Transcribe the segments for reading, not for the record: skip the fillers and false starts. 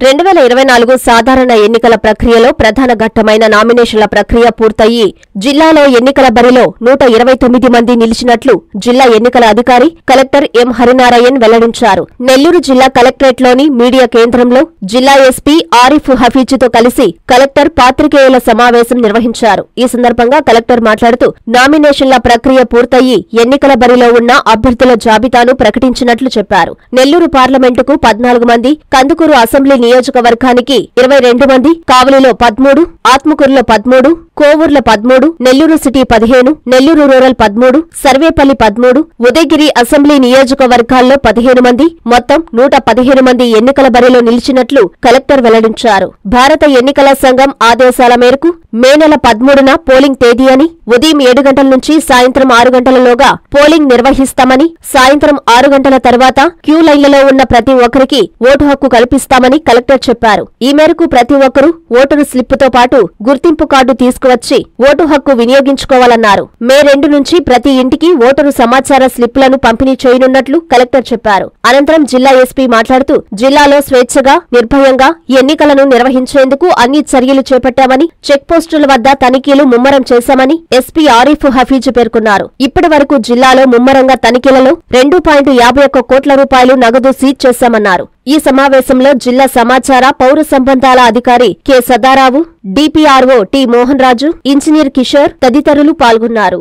2024 సాధారణ ఎన్నికల ప్రక్రియలో ప్రధాన ఘట్టమైన నామినేషన్ల ప్రక్రియ పూర్తయి జిల్లాలో ఎన్నికల బరిలో 129 మంది నిలిచినట్లు జిల్లా ఎన్నికల అధికారి కలెక్టర్ ఎం హరినారాయణ్ వెల్లడించారు. నెల్లూరు జిల్లా కలెక్టరేట్లోని మీడియా కేంద్రంలో జిల్లా ఎస్పీ ఆరిఫ్ హఫీజ్తో కలిసి కలెక్టర్ పాత్రికేయుల సమావేశం నిర్వహించారు. ఈ సందర్భంగా కలెక్టర్ మాట్లాడుతూ నామినేషన్ల ప్రక్రియ పూర్తయి ఎన్నికల బరిలో ఉన్న అభ్యర్థుల జాబితాను ప్రకటించినట్లు చెప్పారు. నెల్లూరు పార్లమెంటుకు 14 మంది, కందుకూరు అసెంబ్లీ నియోజకవర్గానికి 22 మంది, కావలిలో 13, ఆత్మకూరులో 13, కోవూర్లో 13, Nellore city 15, Nellore rural 13, Sarvepalli 13, Udayagiri assembly నియోజకవర్గాల్లో 15 మంది, మొత్తం 115 మంది ఎన్నికల బరిలో నిలిచినట్లు కలెక్టర్ వెల్లడించారు. భారత ఎన్నికల సంఘం ఆదేశాల మేరకు మే నెల 13న పోలింగ్ తేదీ అని, ఉదయం 7 గంటల నుంచి సాయంత్రం 6 గంటలలోగా పోలింగ్ నిర్వహిస్తామని, సాయంత్రం 6 గంటల తర్వాత క్యూ లైన్లలో ఉన్న ప్రతి ఒక్కరికి ఓటు హక్కు కల్పిస్తామని కలెక్టర్ చెప్పారు. ఈ మేరకు ప్రతి ఒక్కరూ ఓటరు స్లిప్పుతో పాటు గుర్తింపు కార్డు తీసుకువచ్చి ఓటు హక్కు వినియోగించుకోవాలన్నారు. మే 2 నుంచి ప్రతి ఇంటికి ఓటరు సమాచార స్లిప్పులను పంపిణీ చేయనున్నట్లు కలెక్టర్ చెప్పారు. అనంతరం జిల్లా ఎస్పీ మాట్లాడుతూ జిల్లాలో స్వేచ్ఛగా, నిర్భయంగా ఎన్నికలను నిర్వహించేందుకు అన్ని చర్యలు చేపట్టామని, చెక్ పోస్టుల వద్ద తనిఖీలు ముమ్మరం చేశామని ఎస్పీ ఆరిఫ్ హఫీజ్ పేర్కొన్నారు. ఇప్పటి వరకు జిల్లాలో ముమ్మరంగా తనిఖీలలో 2.51 కోట్ల రూపాయలు నగదు సీజ్ చేశామన్నారు. ఈ సమావేశంలో జిల్లా సమాచార పౌర సంబంధాల అధికారి కె సదారావు, డిపిఆర్ఓ టి మోహన్ రాజు, ఇంజనీర్ కిషోర్ తదితరులు పాల్గొన్నారు.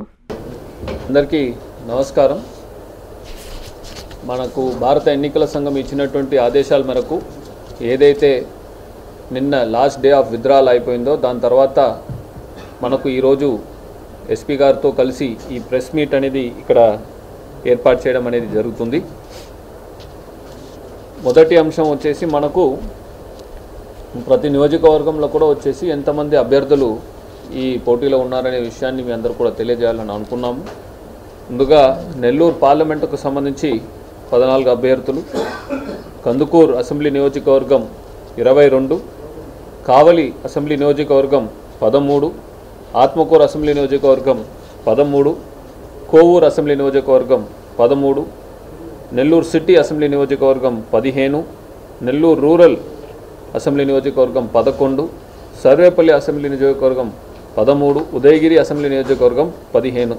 అందరికీ నమస్కారం. మనకు భారత ఎన్నికల సంఘం ఇచ్చినటువంటి ఆదేశాల మేరకు ఏదైతే నిన్న లాస్ట్ డే ఆఫ్ విత్డ్రాల్ అయిపోయిందో దాని తర్వాత మనకు ఈరోజు ఎస్పీ గారితో కలిసి ఈ ప్రెస్ మీట్ అనేది ఇక్కడ ఏర్పాటు చేయడం అనేది జరుగుతుంది. మొదటి అంశం వచ్చేసి మనకు ప్రతి నియోజకవర్గంలో కూడా వచ్చేసి ఎంతమంది అభ్యర్థులు ఈ పోటీలో ఉన్నారనే విషయాన్ని మీ అందరూ కూడా తెలియజేయాలని అనుకున్నాము. ముందుగా నెల్లూరు పార్లమెంటుకు సంబంధించి 14 అభ్యర్థులు, కందుకూరు అసెంబ్లీ నియోజకవర్గం 22, కావలి అసెంబ్లీ నియోజకవర్గం 13, ఆత్మకూరు అసెంబ్లీ నియోజకవర్గం 13, కోవూరు అసెంబ్లీ నియోజకవర్గం 13, నెల్లూరు సిటీ అసెంబ్లీ నియోజకవర్గం 15, నెల్లూరు రూరల్ అసెంబ్లీ నియోజకవర్గం 11, సర్వేపల్లి అసెంబ్లీ నియోజకవర్గం 13, ఉదయగిరి అసెంబ్లీ నియోజకవర్గం 15.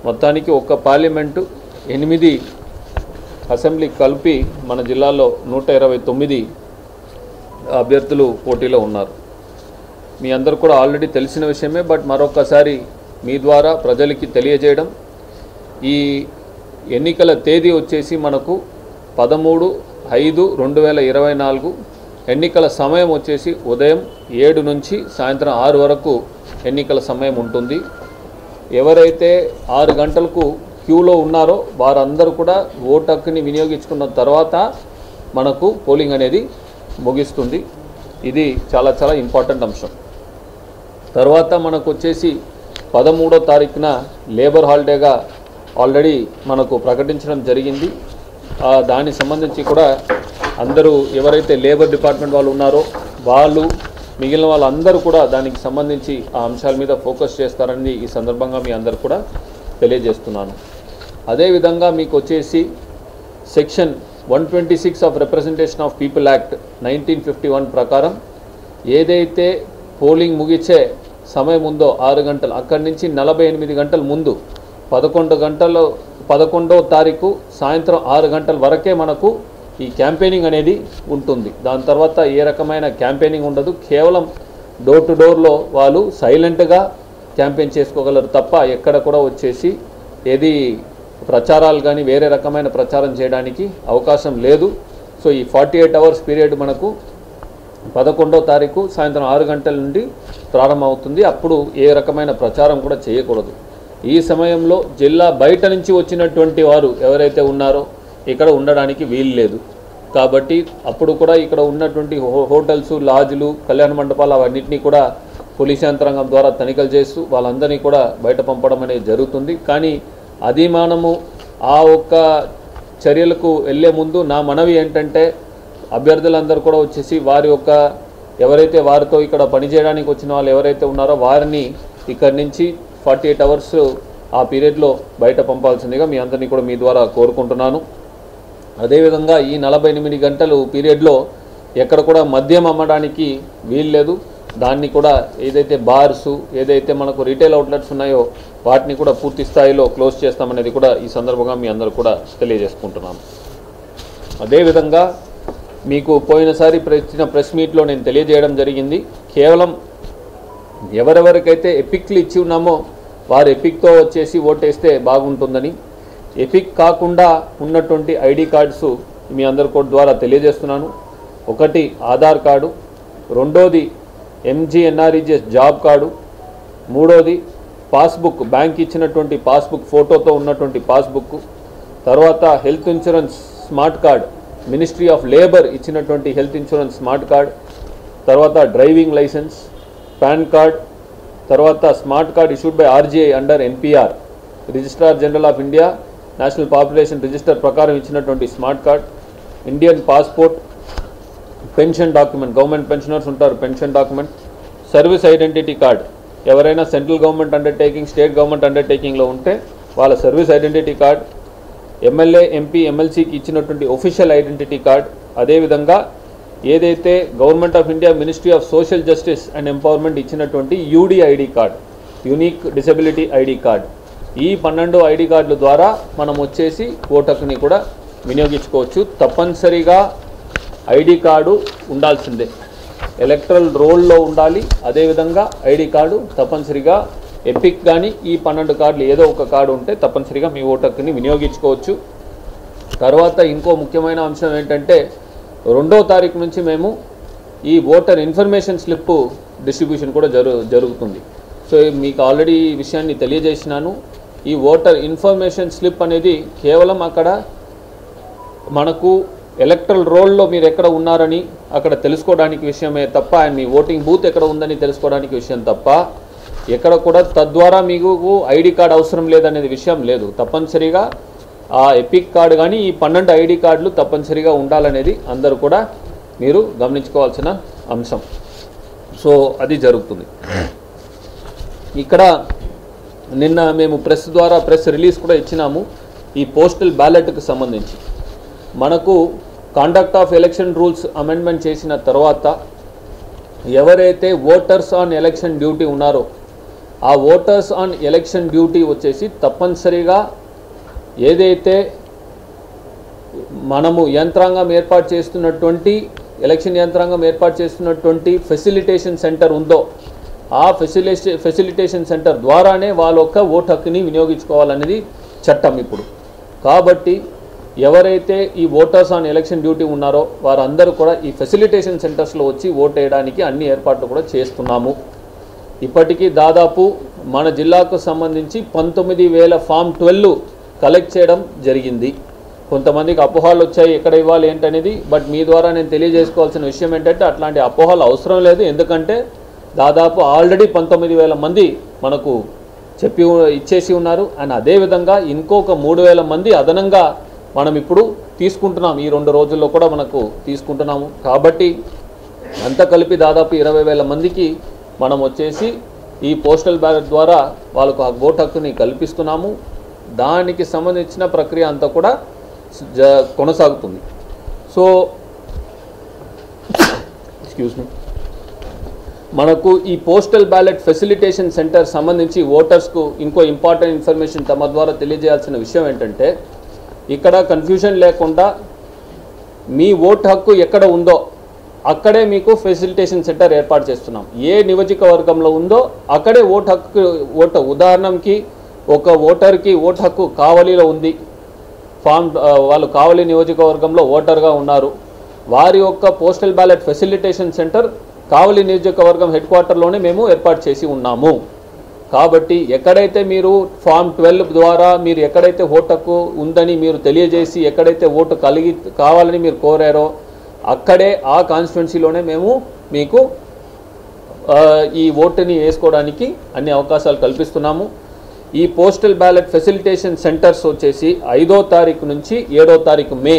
మొత్తానికి ఒక్క పార్లమెంటు 8 అసెంబ్లీ కలిపి మన జిల్లాలో 129 అభ్యర్థులు పోటీలో ఉన్నారు. మీ అందరూ కూడా ఆల్రెడీ తెలిసిన విషయమే, బట్ మరొకసారి మీ ద్వారా ప్రజలకి తెలియజేయడం. ఈ ఎన్నికల తేదీ వచ్చేసి మనకు 13/5/2024. ఎన్నికల సమయం వచ్చేసి ఉదయం 7 నుంచి సాయంత్రం 6 వరకు ఎన్నికల సమయం ఉంటుంది. ఎవరైతే 6 గంటలకు క్యూలో ఉన్నారో వారందరూ కూడా ఓటు హక్కుని వినియోగించుకున్న తర్వాత మనకు పోలింగ్ అనేది ముగిస్తుంది. ఇది చాలా చాలా ఇంపార్టెంట్ అంశం. తర్వాత మనకు వచ్చేసి 13వ తారీఖున లేబర్ హాలిడేగా ఆల్రెడీ మనకు ప్రకటించడం జరిగింది. దానికి సంబంధించి కూడా అందరూ ఎవరైతే లేబర్ డిపార్ట్మెంట్ వాళ్ళు ఉన్నారో వాళ్ళు మిగిలిన వాళ్ళందరూ కూడా దానికి సంబంధించి ఆ అంశాల మీద ఫోకస్ చేస్తారని ఈ సందర్భంగా మీ అందరు కూడా తెలియజేస్తున్నాను. అదేవిధంగా మీకు వచ్చేసి section 126 of representation of people act 1951 ప్రకారం ఏదైతే పోలింగ్ ముగిసే సమయం ఉందో 6 గంటలు, అక్కడి నుంచి 48 గంటల ముందు 11వ తారీఖు సాయంత్రం 6 గంటల వరకే మనకు ఈ క్యాంపెయినింగ్ అనేది ఉంటుంది. దాని తర్వాత ఏ రకమైన క్యాంపెయినింగ్ ఉండదు. కేవలం డోర్ టు డోర్లో వాళ్ళు సైలెంట్గా క్యాంపెయిన్ చేసుకోగలరు తప్ప ఎక్కడ కూడా వచ్చేసి ఏది ప్రచారాలు కానీ వేరే రకమైన ప్రచారం చేయడానికి అవకాశం లేదు. సో ఈ 48 అవర్స్ పీరియడ్ మనకు 11వ తారీఖు సాయంత్రం 6 గంటల నుండి ప్రారంభమవుతుంది. అప్పుడు ఏ రకమైన ప్రచారం కూడా చేయకూడదు. ఈ సమయంలో జిల్లా బయట నుంచి వచ్చినటువంటి వారు ఎవరైతే ఉన్నారో ఇక్కడ ఉండడానికి వీలు లేదు. కాబట్టి అప్పుడు కూడా ఇక్కడ ఉన్నటువంటి హోటల్స్, లాడ్జ్లు, కళ్యాణ మండపాలు అవన్నింటినీ కూడా పోలీస్ యంత్రాంగం ద్వారా తనిఖీలు చేస్తూ వాళ్ళందరినీ కూడా బయట పంపడం అనేది జరుగుతుంది. కానీ అది మనము ఆ ఒక్క చర్యలకు వెళ్ళే ముందు నా మనవి ఏంటంటే అభ్యర్థులందరూ కూడా వచ్చేసి వారి యొక్క ఎవరైతే వారితో ఇక్కడ పనిచేయడానికి వచ్చిన వాళ్ళు ఎవరైతే ఉన్నారో వారిని ఇక్కడి నుంచి 48 అవర్స్ ఆ పీరియడ్లో బయట పంపాల్సిందిగా మీ అందరినీ కూడా మీ ద్వారా కోరుకుంటున్నాను. అదేవిధంగా ఈ 48 గంటలు పీరియడ్లో ఎక్కడ కూడా మద్యం అమ్మడానికి వీల్లేదు. దాన్ని కూడా ఏదైతే బార్సు ఏదైతే మనకు రీటైల్ అవుట్లెట్స్ ఉన్నాయో వాటిని కూడా పూర్తి స్థాయిలో క్లోజ్ చేస్తామనేది కూడా ఈ సందర్భంగా మీ అందరూ కూడా తెలియజేసుకుంటున్నాను. అదేవిధంగా మీకు పోయినసారి ఇచ్చిన ప్రెస్ మీట్లో నేను తెలియజేయడం జరిగింది, కేవలం ఎవరెవరికైతే ఎపిక్లు ఇచ్చి ఉన్నామో వారు ఎపిక్తో వచ్చేసి ఓటేస్తే బాగుంటుందని. ఎపిక్ కాకుండా ఉన్నటువంటి ఐడి కార్డ్స్ మీ అందరి కూడా ద్వారా తెలియజేస్తున్నాను. ఒకటి ఆధార్ కార్డు, రెండోది ఎంజీఎన్ఆర్ఈజీఎస్ జాబ్ కార్డు, మూడోది పాస్బుక్, బ్యాంక్ ఇచ్చినటువంటి పాస్బుక్ ఫోటోతో ఉన్నటువంటి పాస్బుక్, తర్వాత health insurance smart card, ministry of labour ఇచ్చినటువంటి హెల్త్ ఇన్సూరెన్స్ స్మార్ట్ కార్డ్, తర్వాత డ్రైవింగ్ లైసెన్స్, పాన్ కార్డ్, తర్వాత smart card issued by RGI under NPR, registrar general of India national population register ప్రకారం ఇచ్చినటువంటి smart card, Indian passport, pension document, government pensioners ఉంటారు, pension document, service identity card, ఎవరైనా central government undertaking state government అండర్టేకింగ్లో ఉంటే వాళ్ళ service identity card, MLA MP ఎమ్మెల్సీకి ఇచ్చినటువంటి official identity card, అదేవిధంగా ఏదైతే government of India ministry of social justice and empowerment ఇచ్చినటువంటి UDID card, unique disability ID card, ఈ 12 ఐడి కార్డుల ద్వారా మనం వచ్చేసి ఓటు హక్కుని కూడా వినియోగించుకోవచ్చు. తప్పనిసరిగా ఐడి కార్డు ఉండాల్సిందే, ఎలక్టరల్ రోల్లో ఉండాలి. అదేవిధంగా ఐడి కార్డు తప్పనిసరిగా ఎపిక్ కానీ ఈ 12 కార్డులు ఏదో ఒక కార్డు ఉంటే తప్పనిసరిగా మీ ఓటు హక్కుని వినియోగించుకోవచ్చు. తర్వాత ఇంకో ముఖ్యమైన అంశం ఏంటంటే 2వ తారీఖు నుంచి మేము ఈ ఓటర్ ఇన్ఫర్మేషన్ స్లిప్ డిస్ట్రిబ్యూషన్ కూడా జరుగుతుంది. సో మీకు ఆల్రెడీ ఈ విషయాన్ని తెలియజేసినాను. ఈ ఓటర్ ఇన్ఫర్మేషన్ స్లిప్ అనేది కేవలం అక్కడ మనకు ఎలక్ట్రల్ రోల్లో మీరు ఎక్కడ ఉన్నారని అక్కడ తెలుసుకోవడానికి విషయమే తప్ప, మీ ఓటింగ్ బూత్ ఎక్కడ ఉందని తెలుసుకోవడానికి విషయం తప్ప, ఎక్కడ కూడా తద్వారా మీకు ఐడి కార్డు అవసరం లేదనేది విషయం లేదు. తప్పనిసరిగా ఆ ఎపిక్ కార్డు కానీ ఈ 12 ఐడి కార్డులు తప్పనిసరిగా ఉండాలనేది అందరూ కూడా మీరు గమనించుకోవాల్సిన అంశం. సో అది జరుగుతుంది. ఇక్కడ నిన్న మేము ప్రెస్ ద్వారా ప్రెస్ రిలీజ్ కూడా ఇచ్చినాము. ఈ పోస్టల్ బ్యాలెట్కి సంబంధించి మనకు conduct of election rules amendment చేసిన తర్వాత ఎవరైతే ఓటర్స్ ఆన్ ఎలక్షన్ డ్యూటీ ఉన్నారో ఆ ఓటర్స్ ఆన్ ఎలక్షన్ డ్యూటీ వచ్చేసి తప్పనిసరిగా ఏదైతే మనము యంత్రాంగం ఏర్పాటు చేస్తున్నటువంటి ఎలక్షన్ యంత్రాంగం ఏర్పాటు చేస్తున్నటువంటి ఫెసిలిటేషన్ సెంటర్ ఉందో ఆ ఫెసిలిటేషన్ సెంటర్ ద్వారానే వాళ్ళ యొక్క ఓటు హక్కుని వినియోగించుకోవాలనేది చట్టం ఇప్పుడు. కాబట్టి ఎవరైతే ఈ ఓటర్స్ ఆన్ ఎలక్షన్ డ్యూటీ ఉన్నారో వారందరూ కూడా ఈ ఫెసిలిటేషన్ సెంటర్స్లో వచ్చి ఓటు వేయడానికి అన్ని ఏర్పాట్లు కూడా చేస్తున్నాము. ఇప్పటికీ దాదాపు మన జిల్లాకు సంబంధించి 19,000 ఫామ్ 12 కలెక్ట్ చేయడం జరిగింది. కొంతమందికి అపోహలు వచ్చాయి ఎక్కడ ఇవ్వాలి ఏంటనేది. బట్ మీ ద్వారా నేను తెలియజేసుకోవాల్సిన విషయం ఏంటంటే అట్లాంటి అపోహలు అవసరం లేదు. ఎందుకంటే దాదాపు ఆల్రెడీ 19,000 మంది మనకు ఇచ్చేసి ఉన్నారు. అండ్ అదేవిధంగా ఇంకొక 3,000 మంది అదనంగా మనం ఇప్పుడు తీసుకుంటున్నాం. ఈ 2 రోజుల్లో కూడా మనకు తీసుకుంటున్నాము. కాబట్టి అంత కలిపి దాదాపు 20,000 మందికి మనం వచ్చేసి ఈ పోస్టల్ బ్యాలెట్ ద్వారా వాళ్ళకు ఆ ఓటు హక్కుని కల్పిస్తున్నాము. దానికి సంబంధించిన ప్రక్రియ అంతా కూడా కొనసాగుతుంది. సో ఎక్స్క్యూజ్ మీ, మనకు ఈ పోస్టల్ బ్యాలెట్ ఫెసిలిటేషన్ సెంటర్ సంబంధించి ఓటర్స్కు ఇంకో ఇంపార్టెంట్ ఇన్ఫర్మేషన్ తమ ద్వారా తెలియజేయాల్సిన విషయం ఏంటంటే ఇక్కడ కన్ఫ్యూజన్ లేకుండా మీ ఓటు హక్కు ఎక్కడ ఉందో అక్కడే మీకు ఫెసిలిటేషన్ సెంటర్ ఏర్పాటు చేస్తున్నాం. ఏ నియోజకవర్గంలో ఉందో అక్కడే ఉదాహరణకి ఒక ఓటర్కి ఓటు హక్కు కావలిలో ఉంది, వాళ్ళు కావలి నియోజకవర్గంలో ఓటర్గా ఉన్నారు, వారి యొక్క పోస్టల్ బ్యాలెట్ ఫెసిలిటేషన్ సెంటర్ కావలి నియోజకవర్గం హెడ్ క్వార్టర్లోనే మేము ఏర్పాటు చేసి ఉన్నాము. కాబట్టి ఎక్కడైతే మీరు ఫామ్ 12 ద్వారా మీరు ఎక్కడైతే ఓటు హక్కు ఉందని మీరు తెలియజేసి ఎక్కడైతే ఓటు కావాలని మీరు కోరారో అక్కడే ఆ కాన్స్టిట్యున్సీలోనే మేము మీకు ఈ ఓటుని వేసుకోవడానికి అన్ని అవకాశాలు కల్పిస్తున్నాము. ఈ పోస్టల్ బ్యాలెట్ ఫెసిలిటేషన్ సెంటర్స్ వచ్చేసి 5వ తారీఖు నుంచి 7వ తారీఖు మే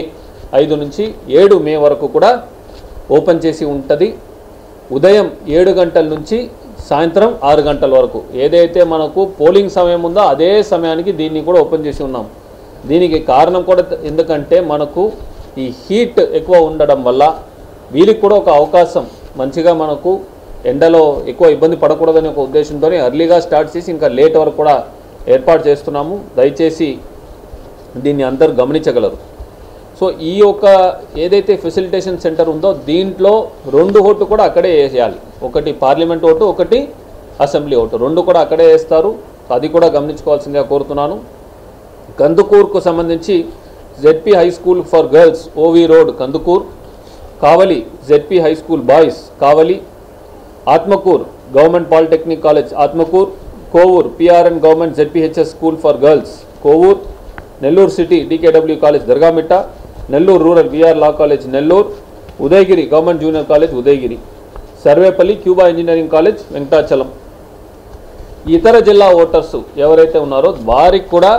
5 నుంచి 7 మే వరకు కూడా ఓపెన్ చేసి ఉంటుంది. ఉదయం 7 గంటల నుంచి సాయంత్రం 6 గంటల వరకు ఏదైతే మనకు పోలింగ్ సమయం ఉందో అదే సమయానికి దీన్ని కూడా ఓపెన్ చేసి ఉన్నాం. దీనికి కారణం కూడా ఎందుకంటే మనకు ఈ హీట్ ఎక్కువ ఉండడం వల్ల వీరికి కూడా ఒక అవకాశం మంచిగా మనకు ఎండలో ఎక్కువ ఇబ్బంది పడకూడదనే ఒక ఉద్దేశంతో ఎర్లీగా స్టార్ట్ చేసి ఇంకా లేట్ వరకు కూడా ఏర్పాటు చేస్తున్నాము. దయచేసి దీన్ని అందరూ గమనించగలరు. సో ఈ యొక్క ఏదైతే ఫెసిలిటేషన్ సెంటర్ ఉందో దీంట్లో 2 ఓటు కూడా అక్కడే వేసేయాలి. ఒకటి పార్లమెంట్ ఓటు, ఒకటి అసెంబ్లీ ఓటు, 2 కూడా అక్కడే వేస్తారు. అది కూడా గమనించుకోవాల్సిందిగా కోరుతున్నాను. కందుకూరుకు సంబంధించి ZP high school for girls OV road Kandukur, Kavali ZP high school boys Kavali, Atmakur government polytechnic college Atmakur, Kovur PRN government ZPHS school for girls Kovur, Nellore city DKW college Dargamitta, Nellore rural VR law college Nellore, Udayagiri government junior college Udayagiri, Sarvepalli Quba engineering college Venkatachalam. ఇతర జిల్లా voters ఎవరైతే ఉన్నారో వారికి కూడా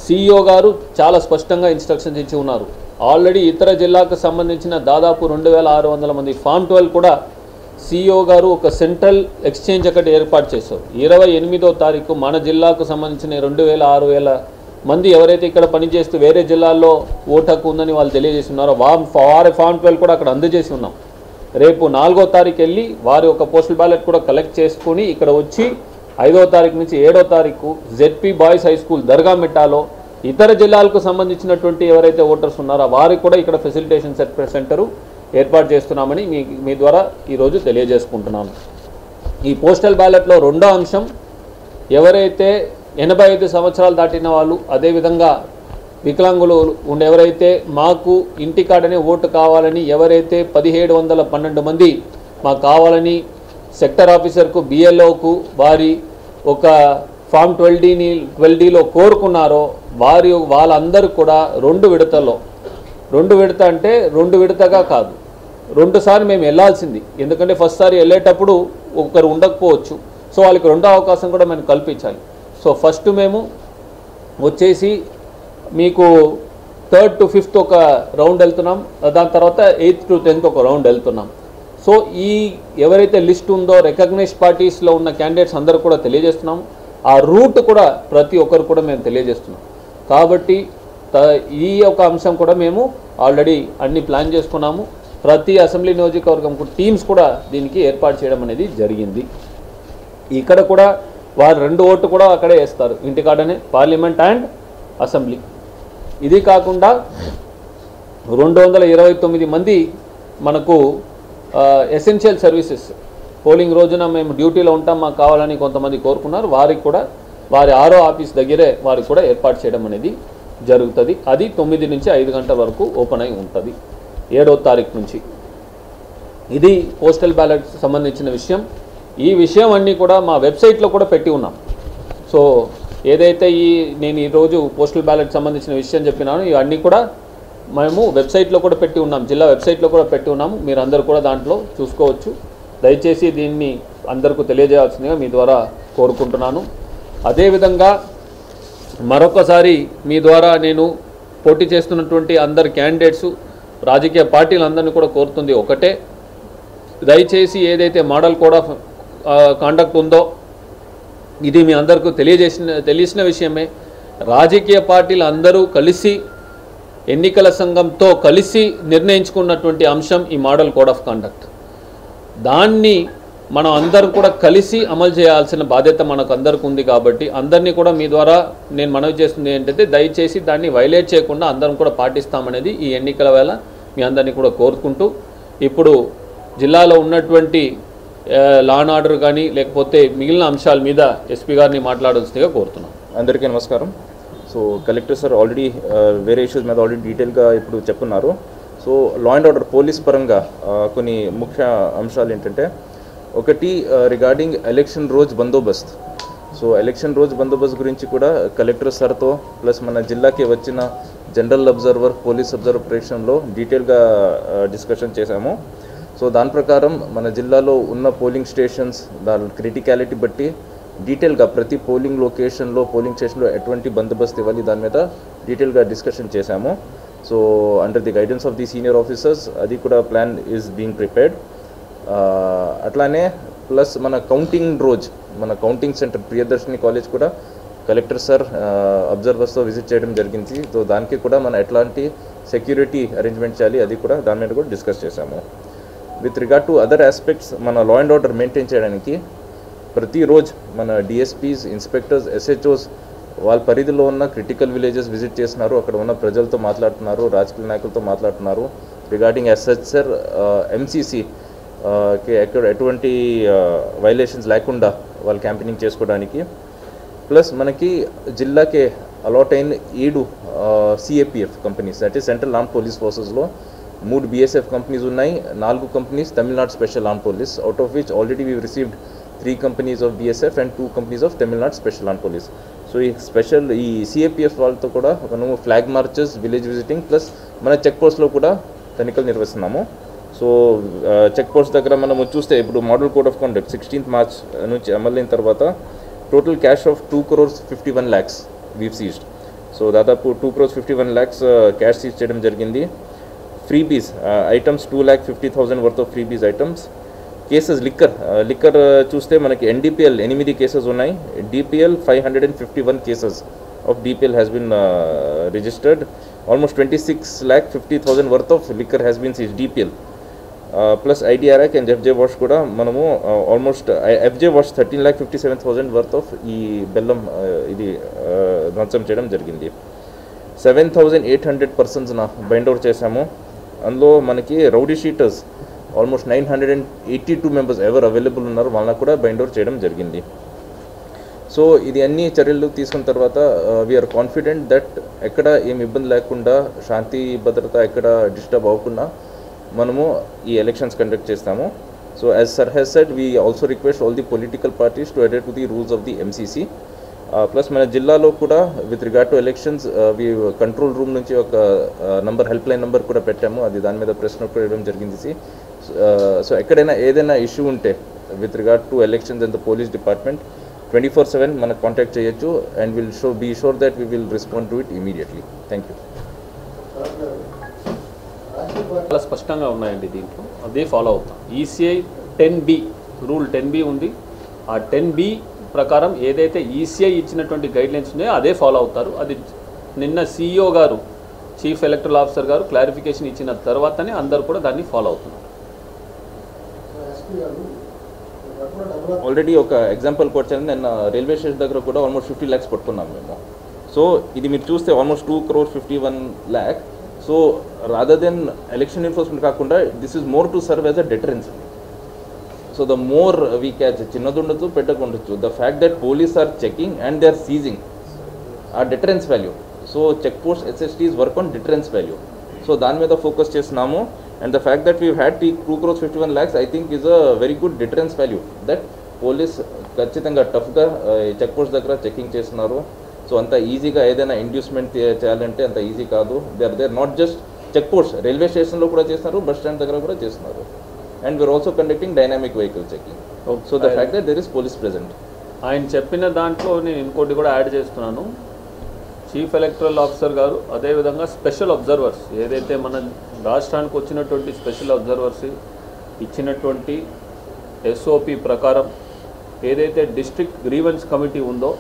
CEO గారు చాలా స్పష్టంగా instructions ఇచ్చి ఉన్నారు. ఆల్రెడీ ఇతర జిల్లాకు సంబంధించిన దాదాపు 2600 మంది ఫామ్ 12 కూడా సిఇఓ గారు ఒక సెంట్రల్ ఎక్స్చేంజ్ ఒకటి ఏర్పాటు చేశారు. 28వ తారీఖు మన జిల్లాకు సంబంధించిన 2000-6000 మంది ఎవరైతే ఇక్కడ పనిచేస్తూ వేరే జిల్లాల్లో ఓటు హక్కు ఉందని వాళ్ళు తెలియజేస్తున్నారో వారి ఫామ్ 12 కూడా అక్కడ అందజేసి ఉన్నాం. రేపు 4వ తారీఖు వెళ్ళి వారి ఒక పోస్టల్ బ్యాలెట్ కూడా కలెక్ట్ చేసుకుని ఇక్కడ వచ్చి 5వ తారీఖు నుంచి 7వ తారీఖు జెడ్పీ బాయ్స్ హై స్కూల్ దర్గామిట్టాలో ఇతర జిల్లాలకు సంబంధించినటువంటి ఎవరైతే ఓటర్స్ ఉన్నారో వారికి కూడా ఇక్కడ ఫెసిలిటేషన్ సెంటరు ఏర్పాటు చేస్తున్నామని మీ ద్వారా ఈరోజు తెలియజేసుకుంటున్నాను. ఈ పోస్టల్ బ్యాలెట్లో 2వ అంశం ఎవరైతే 85 సంవత్సరాలు దాటిన వాళ్ళు, అదేవిధంగా వికలాంగులు ఎవరైతే మాకు ఇంటికాడనే ఓటు కావాలని ఎవరైతే 1712 మంది మాకు కావాలని సెక్టర్ ఆఫీసర్కు బిఎల్ఓకు వారి ఒక ఫామ్ 12Dలో కోరుకున్నారో వాళ్ళందరూ కూడా 2 విడతల్లో, 2 విడత అంటే 2 విడతగా కాదు, 2 సార్లు మేము వెళ్ళాల్సింది. ఎందుకంటే ఫస్ట్ సారి వెళ్ళేటప్పుడు ఒకరు ఉండకపోవచ్చు. సో వాళ్ళకి 2వ అవకాశం కూడా మేము కల్పించాలి. సో ఫస్ట్ మేము వచ్చేసి మీకు 3rd to 5th ఒక రౌండ్ వెళ్తున్నాం, దాని తర్వాత 8th to 10th ఒక రౌండ్ వెళ్తున్నాం. సో ఈ ఎవరైతే లిస్ట్ ఉందో రికగ్నైజ్డ్ పార్టీస్లో ఉన్న క్యాండిడేట్స్ అందరూ కూడా తెలియజేస్తున్నాం. ఆ రూట్ కూడా ప్రతి ఒక్కరు కూడా మేము తెలియజేస్తున్నాం. కాబట్టి ఈ యొక్క అంశం కూడా మేము ఆల్రెడీ అన్ని ప్లాన్ చేసుకున్నాము. ప్రతి అసెంబ్లీ నియోజకవర్గంకు టీమ్స్ కూడా దీనికి ఏర్పాటు చేయడం అనేది జరిగింది. ఇక్కడ కూడా వారు 2 ఓటు కూడా అక్కడే వేస్తారు, ఇంటికాడనే, పార్లమెంట్ అండ్ అసెంబ్లీ. ఇది కాకుండా 229 మంది మనకు ఎసెన్షియల్ సర్వీసెస్ పోలింగ్ రోజున మేము డ్యూటీలో ఉంటాం మాకు కావాలని కొంతమంది కోరుకున్నారు. వారికి కూడా వారి ఆర్ఓ ఆఫీస్ దగ్గరే వారికి కూడా ఏర్పాటు చేయడం అనేది జరుగుతుంది. అది 9 నుంచి 5 గంటల వరకు ఓపెన్ అయి ఉంటుంది 7వ తారీఖు నుంచి. ఇది పోస్టల్ బ్యాలెట్ సంబంధించిన విషయం. ఈ విషయం అన్నీ కూడా మా వెబ్సైట్లో కూడా పెట్టి ఉన్నాం. సో ఏదైతే నేను ఈరోజు పోస్టల్ బ్యాలెట్ సంబంధించిన విషయం చెప్పినానో ఇవన్నీ కూడా మేము వెబ్సైట్లో కూడా పెట్టి ఉన్నాం, జిల్లా వెబ్సైట్లో కూడా పెట్టి ఉన్నాము. మీరు అందరూ కూడా దాంట్లో చూసుకోవచ్చు. దయచేసి దీన్ని అందరికీ తెలియజేయాల్సిందిగా మీ ద్వారా కోరుకుంటున్నాను. అదేవిధంగా మరొకసారి మీ ద్వారా నేను పోటీ చేస్తున్నటువంటి అందరు క్యాండిడేట్స్, రాజకీయ పార్టీలందరినీ కూడా కోరుతుంది ఒకటే, దయచేసి ఏదైతే మోడల్ కోడ్ ఆఫ్ కాండక్ట్ ఉందో ఇది మీ అందరికీ తెలిసిన విషయమే. రాజకీయ పార్టీలు అందరూ కలిసి ఎన్నికల సంఘంతో కలిసి నిర్ణయించుకున్నటువంటి అంశం ఈ మోడల్ కోడ్ ఆఫ్ కాండక్ట్. దాన్ని మనం అందరం కూడా కలిసి అమలు చేయాల్సిన బాధ్యత మనకు అందరికీ ఉంది. కాబట్టి అందరినీ కూడా మీ ద్వారా నేను మనవి చేస్తుంది ఏంటంటే దయచేసి దాన్ని వైలేట్ చేయకుండా అందరం కూడా పాటిస్తామనేది ఈ ఎన్నికల వేళ మీ అందరినీ కూడా కోరుకుంటూ, ఇప్పుడు జిల్లాలో ఉన్నటువంటి లా అండ్ ఆర్డర్ కానీ లేకపోతే మిగిలిన అంశాల మీద ఎస్పీ గారిని మాట్లాడాల్సిందిగా కోరుతున్నాను. అందరికీ నమస్కారం. సో కలెక్టర్ సార్ ఆల్రెడీ వేరే ఇష్యూస్ మీద ఆల్రెడీ డీటెయిల్గా ఇప్పుడు చెప్పున్నారు. So law and order police పరంగా కొన్ని ముఖ్య అంశాలు ఏంటంటే, ఒకటి రిగార్డింగ్ ఎలక్షన్ రోజు బందోబస్త్. సో ఎలక్షన్ రోజు బందోబస్తు గురించి కూడా కలెక్టర్ సార్తో ప్లస్ మన జిల్లాకి వచ్చిన జనరల్ అబ్జర్వర్, పోలీస్ అబ్జర్వేషన్లో డీటెయిల్గా డిస్కషన్ చేశాము. సో దాని ప్రకారం మన జిల్లాలో ఉన్న పోలింగ్ స్టేషన్స్ దాని క్రిటికాలిటీ బట్టి డీటెయిల్గా ప్రతి పోలింగ్ లొకేషన్లో, పోలింగ్ స్టేషన్లో ఎటువంటి బందోబస్తు ఇవ్వాలి దాని మీద డీటెయిల్గా డిస్కషన్ చేశాము. So under the guidance of the senior officers అది కూడా ప్లాన్ ఈజ్ బీయింగ్ ప్రిపేర్డ్. అట్లానే ప్లస్ మన కౌంటింగ్ రోజు మన కౌంటింగ్ సెంటర్ ప్రియదర్శిని కాలేజ్ కూడా కలెక్టర్ సార్ అబ్జర్వర్స్తో విజిట్ చేయడం జరిగింది. సో దానికి కూడా మనం ఎట్లాంటి సెక్యూరిటీ అరేంజ్మెంట్ చేయాలి అది కూడా దాని మీద కూడా డిస్కస్ చేశాము. With regard to other aspects మన లా అండ్ ఆర్డర్ మెయింటైన్ చేయడానికి ప్రతిరోజు మన డిఎస్పీస్, ఇన్స్పెక్టర్స్, ఎస్హెచ్ఓస్ వాళ్ళ పరిధిలో ఉన్న క్రిటికల్ విలేజెస్ విజిట్ చేస్తున్నారు, అక్కడ ఉన్న ప్రజలతో మాట్లాడుతున్నారు, రాజకీయ నాయకులతో మాట్లాడుతున్నారు రిగార్డింగ్ యాజ్ సచ్ సార్ ఎంసీసీకి ఎక్కడ ఎటువంటి వైలేషన్స్ లేకుండా వాళ్ళు క్యాంపెయినింగ్ చేసుకోవడానికి. ప్లస్ మనకి జిల్లాకే అలాట్ అయిన 7 CAPF companies, that is central armed police ఫోర్సెస్లో 3 BSF కంపెనీస్ ఉన్నాయి, 4 companies Tamil Nadu special armed police, out of which already we received 3 companies of BSF and 2 companies of Tamil Nadu special armed police. So ఈ CAPF వాళ్ళతో కూడా మనము flag marches, village visiting plus మన check పోస్ట్లో కూడా తనిఖీలు నిర్వహిస్తున్నాము. సో చెక్ పోస్ట్ దగ్గర మనము చూస్తే ఇప్పుడు model code of conduct 16th March నుంచి అమలైన తర్వాత total cash of 2,51 lakhs we've seized. So దాదాపు 2,51 lakhs క్యాష్ సీజ్ చేయడం జరిగింది. Freebies items 2,50,000 worth of freebies items. Cases liquor చూస్తే మనకి NDPL 8 కేసెస్ ఉన్నాయి, DPL 551 cases of DPL has been registered. Almost 26,50,000 worth of liquor has been seize DPL. Plus IDRAC and FJ వాష్ కూడా మనము almost FJ wash 13,57,000 worth of ఈ బెల్లం ఇది ధ్వంసం చేయడం జరిగింది. 7,800 persons బైండ్ అవుట్ చేశాము. అందులో మనకి రౌడీ షీటర్స్ ఆల్మోస్ట్ 982 members ఎవరు అవైలబుల్ ఉన్నారు వాళ్ళని కూడా బైండ్ అవుట్ చేయడం జరిగింది. సో ఇది అన్ని చర్యలు తీసుకున్న తర్వాత వీఆర్ కాన్ఫిడెంట్ దట్ ఎక్కడ ఏం ఇబ్బంది లేకుండా, శాంతి భద్రత ఎక్కడ డిస్టర్బ్ అవ్వకుండా మనము ఈ ఎలక్షన్స్ కండక్ట్ చేస్తాము. So as sir has said, we also request all the political parties to adhere to the rules of the MCC. Plus మన జిల్లాలో కూడా with regard to elections we control room నుంచి ఒక help line number కూడా పెట్టాము, అది దాని మీద ప్రెస్ నోట్ కూడా ఇవ్వడం జరిగింది. సో ఎక్కడైనా ఏదైనా ఇష్యూ ఉంటే with regard to elections and the police department 24/7 మనకు కాంటాక్ట్ చేయొచ్చు and will be sure that we will respond to it immediately. Thank you. చాలా స్పష్టంగా ఉన్నాయండి, దీంట్లో అదే ఫాలో అవుతాం. ECI 10B రూల్ 10B ఉంది, ఆ 10B ప్రకారం ఏదైతే ECI ఇచ్చినటువంటి గైడ్లైన్స్ ఉన్నాయో అదే ఫాలో అవుతారు. అది నిన్న CEO గారు, చీఫ్ ఎలక్టరల్ ఆఫీసర్ గారు క్లారిఫికేషన్ ఇచ్చిన తర్వాతనే అందరూ కూడా దాన్ని ఫాలో అవుతున్నారు. ఆల్రెడీ ఒక ఎగ్జాంపుల్ కొట్టాను, నిన్న రైల్వే స్టేషన్ దగ్గర కూడా ఆల్మోస్ట్ 50 lakhs పట్టుకున్నాం మేము. సో ఇది మీరు చూస్తే almost 2,51 lakh. So rather than election enforcement కాకుండా this is more to serve as a deterrence. So the more we catch, చిన్నదుండొచ్చు పెద్దకుండొచ్చు, the fact that police are checking and they are seizing a deterrence value. So check post SSTs work on deterrence value. So దాని మీద focus చేస్తున్నాము. And the fact that we had 2,51 lakhs I think is a very good deterrence value, that police ఖచ్చితంగా టఫ్గా check post దగ్గర checking చేస్తున్నారు. So అంత ఈజీగా ఏదైనా ఇండ్యూస్మెంట్ చేయాలంటే అంత ఈజీ కాదు. They are not just check post, railway స్టేషన్లో కూడా చేస్తున్నారు, బస్ స్టాండ్ దగ్గర కూడా చేస్తున్నారు. And we're also conducting dynamic vehicle checking. So the fact that there is police present. ఆయన చెప్పిన దాంట్లో నేను ఇంకోటి కూడా యాడ్ చేస్తున్నాను. చీఫ్ ఎలక్టరల్ ఆఫీసర్ గారు, అదేవిధంగా స్పెషల్ అబ్జర్వర్స్, ఏదైతే మన రాష్ట్రానికి వచ్చినటువంటి స్పెషల్ అబ్జర్వర్స్ ఇచ్చినటువంటి SOP ప్రకారం ఏదైతే డిస్ట్రిక్ట్ గ్రీవెన్స్ కమిటీ ఉందో,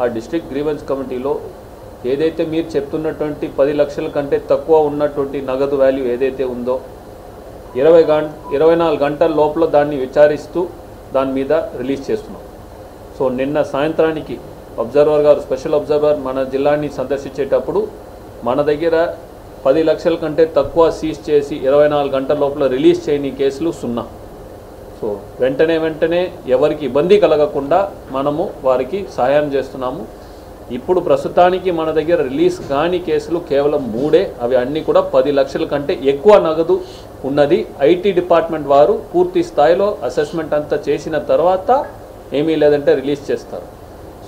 ఆ డిస్ట్రిక్ట్ గ్రీవెన్స్ కమిటీలో ఏదైతే మీరు చెప్తున్నటువంటి 10 లక్షల కంటే తక్కువ ఉన్నటువంటి నగదు వాల్యూ ఏదైతే ఉందో 24 గంటల లోపల దాన్ని విచారిస్తూ దాని మీద రిలీజ్ చేస్తున్నాం. సో నిన్న సాయంత్రానికి అబ్జర్వర్ గారు, స్పెషల్ అబ్జర్వర్ మన జిల్లాని సందర్శించేటప్పుడు మన దగ్గర 10 లక్షల కంటే తక్కువ సీజ్ చేసి 24 గంటల లోపల రిలీజ్ చేయని కేసులు 0. సో వెంటనే ఎవరికి ఇబ్బంది కలగకుండా మనము వారికి సహాయం చేస్తున్నాము. ఇప్పుడు ప్రస్తుతానికి మన దగ్గర రిలీజ్ కాని కేసులు కేవలం 3. అవి అన్నీ కూడా 10 లక్షల కంటే ఎక్కువ నగదు ఉన్నది. IT డిపార్ట్మెంట్ వారు పూర్తి స్థాయిలో అసెస్మెంట్ అంతా చేసిన తర్వాత ఏమీ లేదంటే రిలీజ్ చేస్తారు.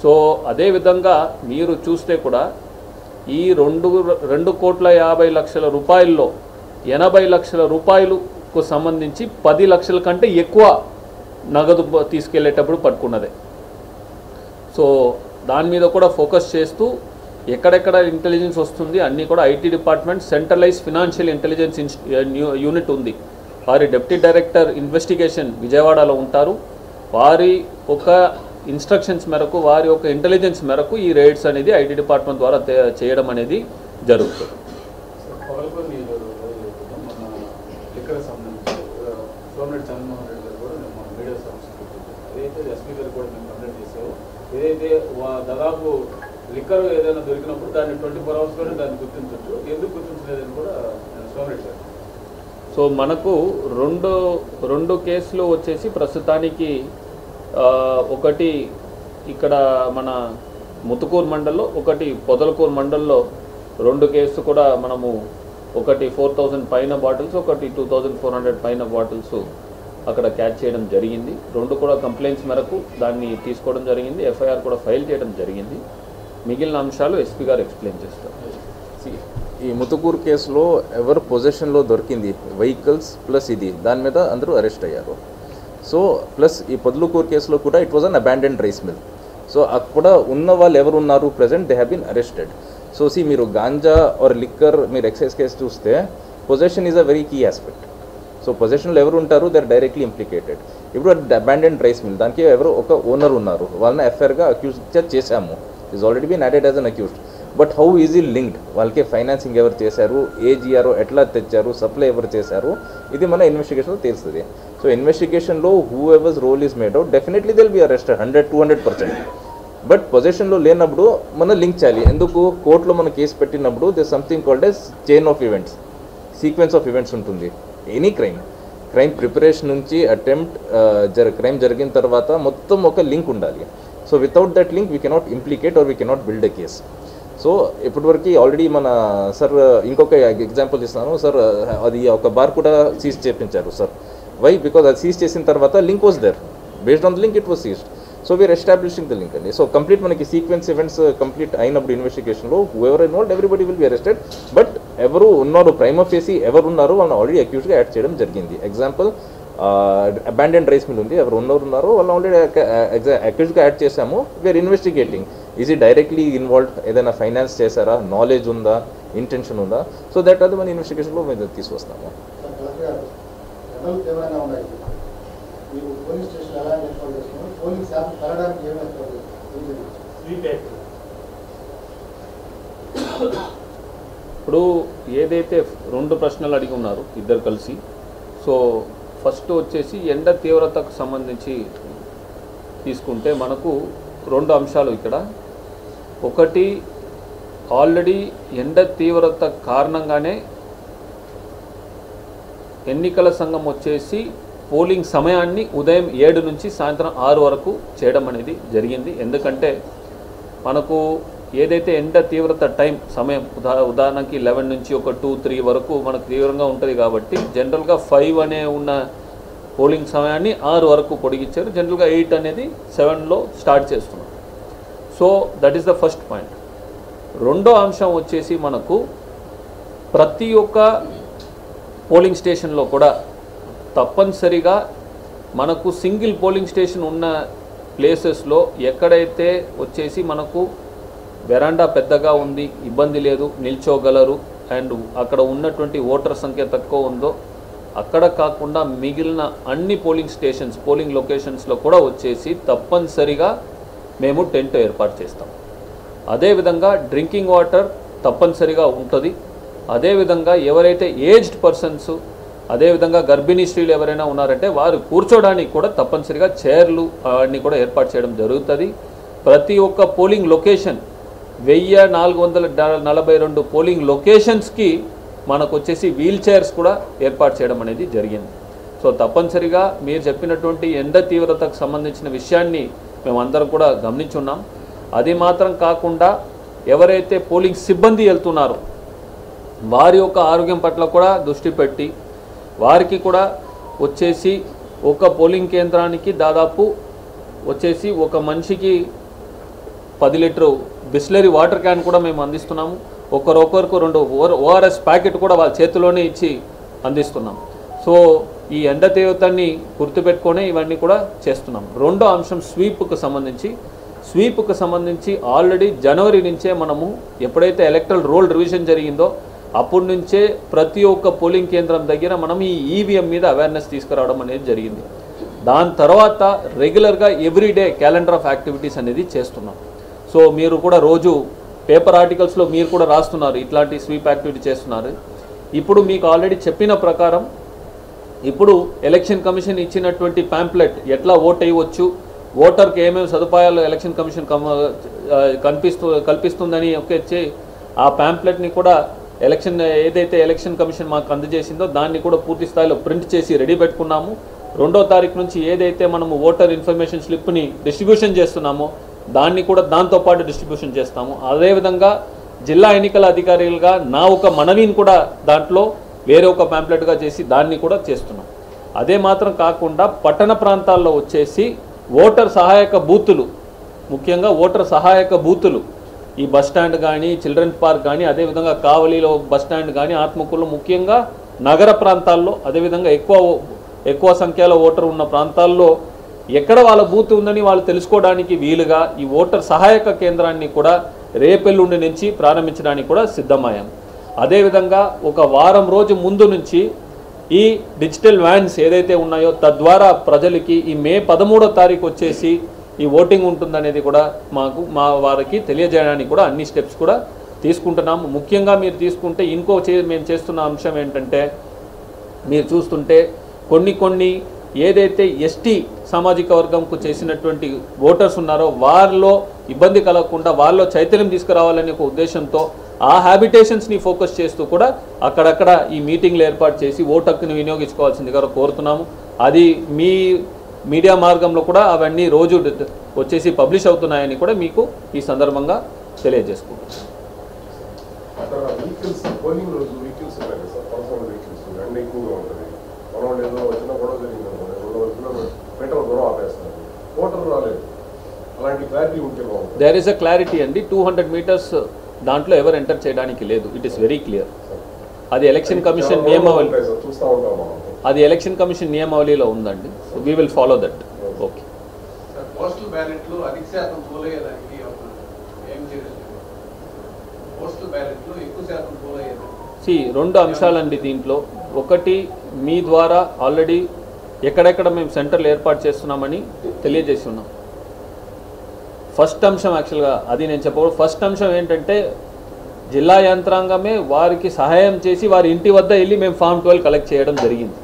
సో అదేవిధంగా మీరు చూస్తే కూడా ఈ 2,50 లక్షల రూపాయల్లో 80 లక్షల రూపాయలకు సంబంధించి 10 లక్షల కంటే ఎక్కువ నగదు తీసుకెళ్లేటప్పుడు పట్టుకున్నదే. సో దాని మీద కూడా ఫోకస్ చేస్తూ ఎక్కడెక్కడ ఇంటెలిజెన్స్ వస్తుంది అన్నీ కూడా IT department centralise financial intelligence unit ఉంది. వారి డిప్యూటీ డైరెక్టర్ ఇన్వెస్టిగేషన్ విజయవాడలో ఉంటారు. వారి ఒక ఇన్స్ట్రక్షన్స్ మేరకు, వారి ఒక ఇంటెలిజెన్స్ మేరకు ఈ రైడ్స్ అనేది IT డిపార్ట్మెంట్ ద్వారా చేయడం అనేది జరుగుతుంది. కోమటిరెడ్డి చంద్రమోహన్ రెడ్డి గారు కూడా మన మీడియా సంస్థ ఏదైతే ఎస్పీ గారు కూడా మేము కంప్లైంట్ చేసామో ఏదైతే దాదాపు లిక్కర్ ఏదైనా దొరికినప్పుడు దాన్ని 24 అవర్స్లోనే దాన్ని గుర్తించవచ్చు, ఎందుకు గుర్తించలేదని కూడా సోమరెడ్డి గారు. సో మనకు రెండు కేసులు వచ్చేసి ప్రస్తుతానికి ఒకటి ఇక్కడ మన ముతుకూరు మండల్లో, ఒకటి పొదలకూరు మండల్లో 2 కేసులు కూడా మనము ఒకటి 4000 పైన బాటిల్స్, ఒకటి 2400 పైన బాటిల్స్ అక్కడ క్యాచ్ చేయడం జరిగింది. 2 కూడా కంప్లైంట్స్ మేరకు దాన్ని తీసుకోవడం జరిగింది, ఎఫ్ఐఆర్ కూడా ఫైల్ చేయడం జరిగింది. మిగిలిన అంశాలు ఎస్పీ గారు ఎక్స్ప్లెయిన్ చేస్తారు. ఈ ముతుకూరు కేసులో ఎవరు పొజిషన్లో దొరికింది వెహికల్స్ ప్లస్ ఇది దాని మీద అందరూ అరెస్ట్ అయ్యారు. సో ప్లస్ ఈ పొదలకూరు కేసులో కూడా it was an abandoned rice mill. So అక్కడ ఉన్న వాళ్ళు ఎవరు ఉన్నారు present they have been arrested. So మీరు గాంజా ఆర్ లిక్కర్ మీరు ఎక్సైజ్ కేసు చూస్తే position is a very key aspect. So పొజిషన్లో ఎవరు ఉంటారు దే ఆర్ డైరెక్ట్లీ ఇంప్లికేటెడ్. ఇప్పుడు అబాండెన్డ్ రైస్ మిల్ దానికి ఎవరు ఒక ఓనర్ ఉన్నారు, వాళ్ళని ఎఫ్ఐఆర్గా అక్యూజ్ చేసాము, is already been added as an accused. But how is ఈ లింక్డ్, వాళ్ళకి ఫైనాన్సింగ్ ఎవరు చేశారు, ఏజీఆర్ ఎట్లా తెచ్చారు, సప్లై ఎవరు చేశారు, ఇది మన ఇన్వెస్టిగేషన్లో తెలుస్తుంది. సో ఇన్వెస్టిగేషన్లో who ever's role is made out definitely they'll be arrested 100-200%. But పొజిషన్లో లేనప్పుడు మనం లింక్ చేయాలి. ఎందుకు కోర్టులో మనం కేసు పెట్టినప్పుడు they something called as chain of events, sequence of events ఉంటుంది. ఎనీ క్రైమ్ ప్రిపరేషన్ నుంచి అటెంప్ట్ క్రైమ్ జరిగిన తర్వాత మొత్తం ఒక లింక్ ఉండాలి. So without that link we cannot implicate or we cannot build a case. So ఇప్పటివరకు ఆల్రెడీ మన sir ఇంకొక ఎగ్జాంపుల్ ఇస్తాను సార్, అది ఒక బార్ కూడా సీజ్ చేయించారు సార్. వై? బికాజ్ అది సీజ్ చేసిన తర్వాత link was there, based on the link it was seized. So we're establishing the link అండి. సో కంప్లీట్ మనకి సీక్వెన్స్ ఈవెంట్స్ కంప్లీట్ అయినప్పుడు ఇన్వెస్టిగేషన్లో whoever involved everybody will be arrested. But ఎవరు ఉన్నారు prime of facie ఎవరు ఉన్నారో వాళ్ళని ఆల్రెడీ అక్యూజ్గా యాడ్ చేయడం జరిగింది. ఎగ్జాంపుల్ అబాండెన్డ్ రైస్ మిల్ ఉంది, ఎవరు ఉన్నారు వాళ్ళు ఆల్రెడీ అక్యూజ్గా యాడ్ చేసాము. వీఆర్ ఇన్వెస్టిగేటింగ్ ఈజ్ ఈ డైరెక్ట్లీ ఇన్వాల్వ్డ్, ఏదైనా ఫైనాన్స్ చేశారా, నాలెడ్జ్ ఉందా, ఇంటెన్షన్ ఉందా. సో దట్ అది మన ఇన్వెస్టిగేషన్లో మేము తీసుకొస్తాము. ఇప్పుడు ఏదైతే 2 ప్రశ్నలు అడిగి ఉన్నారు ఇద్దరు కలిసి, సో ఫస్ట్ వచ్చేసి ఎండ తీవ్రతకు సంబంధించి తీసుకుంటే మనకు 2 అంశాలు ఇక్కడ. ఒకటి, ఆల్రెడీ ఎండ తీవ్రత కారణంగానే ఎన్నికల సంఘం వచ్చేసి పోలింగ్ సమయాన్ని ఉదయం 7 నుంచి సాయంత్రం 6 వరకు చేయడం అనేది జరిగింది. ఎందుకంటే మనకు ఏదైతే ఎండ తీవ్రత సమయం ఉదాహరణకి 11 నుంచి ఒక 2-3 వరకు మనకు తీవ్రంగా ఉంటుంది కాబట్టి జనరల్గా 5 అనే ఉన్న పోలింగ్ సమయాన్ని 6 వరకు పొడిగించారు. జనరల్గా 8 అనేది 7లో స్టార్ట్ చేస్తున్నాం. So that is the first point. రెండో అంశం వచ్చేసి మనకు ప్రతి ఒక్క పోలింగ్ స్టేషన్లో కూడా తప్పనిసరిగా మనకు సింగిల్ పోలింగ్ స్టేషన్ ఉన్న ప్లేసెస్లో ఎక్కడైతే వచ్చేసి మనకు వెరాండా పెద్దగా ఉంది, ఇబ్బంది లేదు, నిల్చోగలరు, అండ్ అక్కడ ఉన్నటువంటి ఓటర్ సంఖ్య తక్కువ ఉందో అక్కడ కాకుండా మిగిలిన అన్ని పోలింగ్ లొకేషన్స్లో కూడా వచ్చేసి తప్పనిసరిగా మేము టెంట్ ఏర్పాటు చేస్తాం. అదేవిధంగా డ్రింకింగ్ వాటర్ తప్పనిసరిగా ఉంటుంది. అదేవిధంగా ఎవరైతే ఏజ్డ్ పర్సన్స్, అదేవిధంగా గర్భిణీ స్త్రీలు ఎవరైనా ఉన్నారంటే వారు కూర్చోడానికి కూడా తప్పనిసరిగా చైర్లు అవన్నీ కూడా ఏర్పాటు చేయడం జరుగుతుంది. ప్రతి ఒక్క పోలింగ్ లొకేషన్ 1442 పోలింగ్ లొకేషన్స్కి మనకు వచ్చేసి వీల్ చైర్స్ కూడా ఏర్పాటు చేయడం అనేది జరిగింది. సో తప్పనిసరిగా మీరు చెప్పినటువంటి ఎండ తీవ్రతకు సంబంధించిన విషయాన్ని మేమందరం కూడా గమనించున్నాం. అది మాత్రం కాకుండా ఎవరైతే పోలింగ్ సిబ్బంది వెళ్తున్నారో వారి యొక్క ఆరోగ్యం పట్ల కూడా దృష్టి పెట్టి వారికి కూడా వచ్చేసి ఒక పోలింగ్ కేంద్రానికి దాదాపు వచ్చేసి ఒక మనిషికి 10 లీటరు బిస్లరీ వాటర్ క్యాన్ కూడా మేము అందిస్తున్నాము. ఒకరొకరికి 2 ORS ప్యాకెట్ కూడా వాళ్ళ చేతిలోనే ఇచ్చి అందిస్తున్నాం. సో ఈ ఎండ తీవ్రతని గుర్తుపెట్టుకొని ఇవన్నీ కూడా చేస్తున్నాం. రెండో అంశం స్వీప్కు సంబంధించి ఆల్రెడీ జనవరి నుంచే మనము ఎప్పుడైతే ఎలక్టరల్ రోల్ రివిజన్ జరిగిందో అప్పటి నుంచే ప్రతి ఒక్క పోలింగ్ కేంద్రం దగ్గర మనం ఈ ఈవీఎం మీద అవేర్నెస్ తీసుకురావడం అనేది జరిగింది. దాని తర్వాత రెగ్యులర్గా ఎవ్రీడే క్యాలెండర్ ఆఫ్ యాక్టివిటీస్ అనేది చేస్తున్నాం. సో మీరు కూడా రోజు పేపర్ ఆర్టికల్స్లో మీరు కూడా రాస్తున్నారు, ఇట్లాంటి స్వీప్ యాక్టివిటీ చేస్తున్నారు. ఇప్పుడు మీకు ఆల్రెడీ చెప్పిన ప్రకారం ఇప్పుడు ఎలక్షన్ కమిషన్ ఇచ్చినటువంటి ప్యాంప్లెట్ ఎట్లా ఓట్ వేయవచ్చు, ఓటర్కి ఏమేమి సదుపాయాలు ఎలక్షన్ కమిషన్ కల్పిస్తుందని వచ్చి ఆ ప్యాంప్లెట్ని కూడా ఏదైతే ఎలక్షన్ కమిషన్ మాకు అందజేసిందో దాన్ని కూడా పూర్తి స్థాయిలో ప్రింట్ చేసి రెడీ పెట్టుకున్నాము. 2వ తారీఖు నుంచి ఏదైతే మనము ఓటర్ ఇన్ఫర్మేషన్ స్లిప్ని డిస్ట్రిబ్యూషన్ చేస్తున్నామో దాన్ని కూడా దాంతోపాటు డిస్ట్రిబ్యూషన్ చేస్తాము. అదేవిధంగా జిల్లా ఎన్నికల అధికారులుగా నా ఒక మనవిని కూడా దాంట్లో వేరే ఒక ప్యాంప్లెట్గా చేసి దాన్ని కూడా చేస్తున్నాం. అదే మాత్రం కాకుండా పట్టణ ప్రాంతాల్లో వచ్చేసి ఓటర్ సహాయక బూతులు, ముఖ్యంగా ఓటర్ సహాయక బూతులు ఈ బస్టాండ్ కానీ చిల్డ్రన్స్ పార్క్ కానీ అదేవిధంగా కావలిలో బస్టాండ్ కానీ ఆత్మకూరులో ముఖ్యంగా నగర ప్రాంతాల్లో అదేవిధంగా ఎక్కువ సంఖ్యలో ఓటర్ ఉన్న ప్రాంతాల్లో ఎక్కడ వాళ్ళ బూత్ ఉందని వాళ్ళు తెలుసుకోవడానికి వీలుగా ఈ ఓటర్ సహాయక కేంద్రాన్ని కూడా రేపెల్లుండి నుంచి ప్రారంభించడానికి కూడా సిద్ధమయ్యాం. అదేవిధంగా ఒక వారం రోజు ముందు నుంచి ఈ డిజిటల్ వ్యాన్స్ ఏదైతే ఉన్నాయో తద్వారా ప్రజలకి ఈ మే 13వ తారీఖు వచ్చేసి ఈ ఓటింగ్ ఉంటుందనేది కూడా మా వారికి తెలియజేయడానికి కూడా అన్ని స్టెప్స్ కూడా తీసుకుంటున్నాము. ముఖ్యంగా మీరు తీసుకుంటే మేము చేస్తున్న అంశం ఏంటంటే మీరు చూస్తుంటే కొన్ని ఏదైతే ఎస్టీ సామాజిక వర్గంకు చేసినటువంటి ఓటర్స్ ఉన్నారో వారిలో ఇబ్బంది కలగకుండా వాళ్ళలో చైతన్యం తీసుకురావాలనే ఒక ఉద్దేశంతో ఆ హ్యాబిటేషన్స్ని ఫోకస్ చేస్తూ కూడా అక్కడక్కడ ఈ మీటింగ్లు ఏర్పాటు చేసి ఓటు హక్కుని వినియోగించుకోవాల్సిందిగా కోరుతున్నాము. అది మీ మీడియా మార్గంలో కూడా అవన్నీ రోజు వచ్చేసి పబ్లిష్ అవుతున్నాయని కూడా మీకు ఈ సందర్భంగా తెలియజేసుకుంటున్నాను. దేర్ ఇస్ అ క్లారిటీ అండి. 200 మీటర్స్ దాంట్లో ఎవరు ఎంటర్ చేయడానికి లేదు. It is very clear. అది ఎలక్షన్ కమిషన్ నియమావళిలో ఉందండి. We will follow that. Okay. రెండు అంశాలండి దీంట్లో. ఒకటి, మీ ద్వారా ఆల్రెడీ ఎక్కడెక్కడ మేము సెంటర్లు ఏర్పాటు చేస్తున్నామని తెలియజేసి ఉన్నాం. ఫస్ట్ అంశం యాక్చువల్గా అది నేను చెప్పకూడదు. ఫస్ట్ అంశం ఏంటంటే జిల్లా యంత్రాంగమే వారికి సహాయం చేసి వారి ఇంటి వద్ద వెళ్ళి మేము ఫామ్ 12 కలెక్ట్ చేయడం జరిగింది.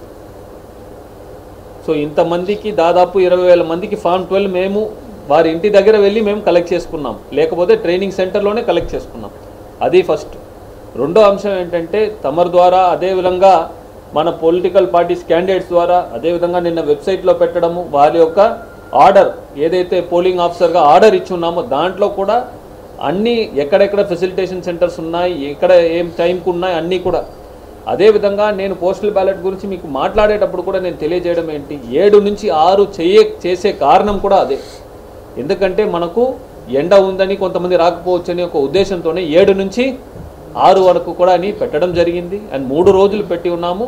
సో ఇంతమందికి దాదాపు 20,000 మందికి ఫామ్ 12 మేము వారి ఇంటి దగ్గర వెళ్ళి మేము కలెక్ట్ చేసుకున్నాం, లేకపోతే ట్రైనింగ్ సెంటర్లోనే కలెక్ట్ చేసుకున్నాం. అది ఫస్ట్. రెండో అంశం ఏంటంటే తమరి ద్వారా అదేవిధంగా మన పొలిటికల్ పార్టీస్ క్యాండిడేట్స్ ద్వారా అదేవిధంగా నిన్న వెబ్సైట్లో పెట్టడము, వారి యొక్క ఆర్డర్ ఏదైతే పోలింగ్ ఆఫీసర్గా ఆర్డర్ ఇచ్చి ఉన్నామో దాంట్లో కూడా అన్నీ ఎక్కడెక్కడ ఫెసిలిటేషన్ సెంటర్స్ ఉన్నాయి, ఎక్కడ ఏం టైంకు ఉన్నాయి అన్నీ కూడా. అదేవిధంగా నేను పోస్టల్ బ్యాలెట్ గురించి మీకు మాట్లాడేటప్పుడు కూడా నేను తెలియజేయడం ఏంటి, 7 నుంచి 6 చేసే కారణం కూడా అదే. ఎందుకంటే మనకు ఎండ ఉందని కొంతమంది రాకపోవచ్చని ఒక ఉద్దేశంతోనే 7 నుంచి 6 వరకు కూడా అని పెట్టడం జరిగింది. అండ్ 3 రోజులు పెట్టి ఉన్నాము.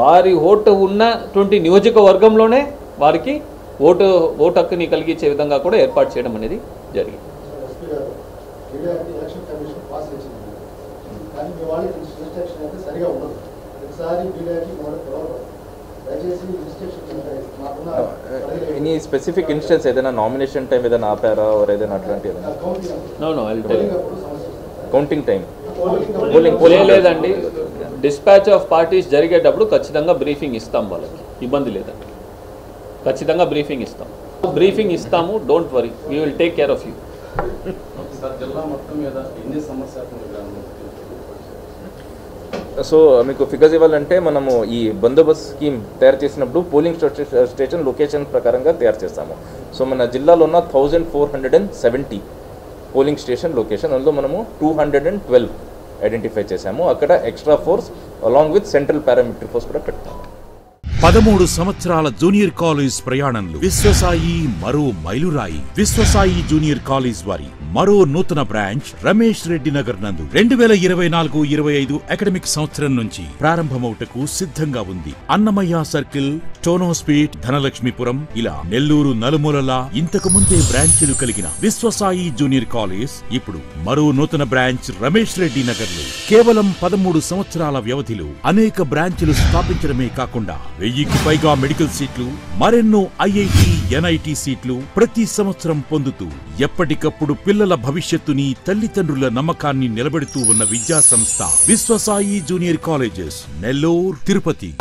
వారి ఓటు ఉన్నటువంటి నియోజకవర్గంలోనే వారికి ఓటు హక్కుని కలిగించే విధంగా కూడా ఏర్పాటు చేయడం అనేది జరిగింది. ఎనీ స్పెసిఫిక్ ఇన్స్టెన్స్ ఏదైనా నామినేషన్ టైం ఏదైనా ఆపారా ఏదైనా అట్లాంటి కౌంటింగ్ టైం లేదండి. డిస్పాచ్ ఆఫ్ పార్టీస్ జరిగేటప్పుడు ఖచ్చితంగా బ్రీఫింగ్ ఇస్తాం, వాళ్ళకి ఇబ్బంది లేదండి. ఖచ్చితంగా బ్రీఫింగ్ ఇస్తాము. Don't worry, we will take care of you. So మీకు ఫిగర్స్ ఇవ్వాలంటే మనము ఈ బందోబస్తు స్కీమ్ తయారు చేసినప్పుడు పోలింగ్ స్టేషన్ లొకేషన్ ప్రకారంగా తయారు చేస్తాము. సో మన జిల్లాలో ఉన్న 1470 పోలింగ్ స్టేషన్ లొకేషన్, అందులో మనము 212 ఐడెంటిఫై చేశాము. అక్కడ extra force along with central paramilitary force కూడా పెడతాము. 13 సంవత్సరాల జూనియర్ కాలేజ్ ప్రయాణంలో విశ్వసాయి మరో మైలురాయి. విశ్వసాయి జూనియర్ కాలేజ్ వారి మరో నూతన బ్రాంచ్ రమేష్ రెడ్డి నగర్ నందు 2024-25 అకాడమిక్ సంవత్సరం నుంచి ప్రారంభమవుటకు సిద్ధంగా ఉంది. అన్నమయ్య సర్కిల్, టోనోస్పీట్, ధనలక్ష్మీపురం ఇలా నెల్లూరు నలుమూలలా ఇంతకు ముందే బ్రాంచీలు కలిగిన విశ్వసాయి జూనియర్ కాలేజ్ ఇప్పుడు మరో నూతన బ్రాంచ్ రమేష్ రెడ్డి నగర్ లో కేవలం 13 సంవత్సరాల వ్యవధిలో అనేక బ్రాంచీలు స్థాపించడమే కాకుండా 1000కి పైగా మెడికల్ సీట్లు, మరెన్నో ఐఐటి, ఎన్ఐటి సీట్లు ప్రతి సంవత్సరం పొందుతూ ఎప్పటికప్పుడు పిల్లల భవిష్యత్తుని, తల్లిదండ్రుల నమ్మకాన్ని నిలబెడుతూ ఉన్న విద్యా సంస్థ విశ్వసాయి జూనియర్ కాలేజెస్, నెల్లూరు, తిరుపతి.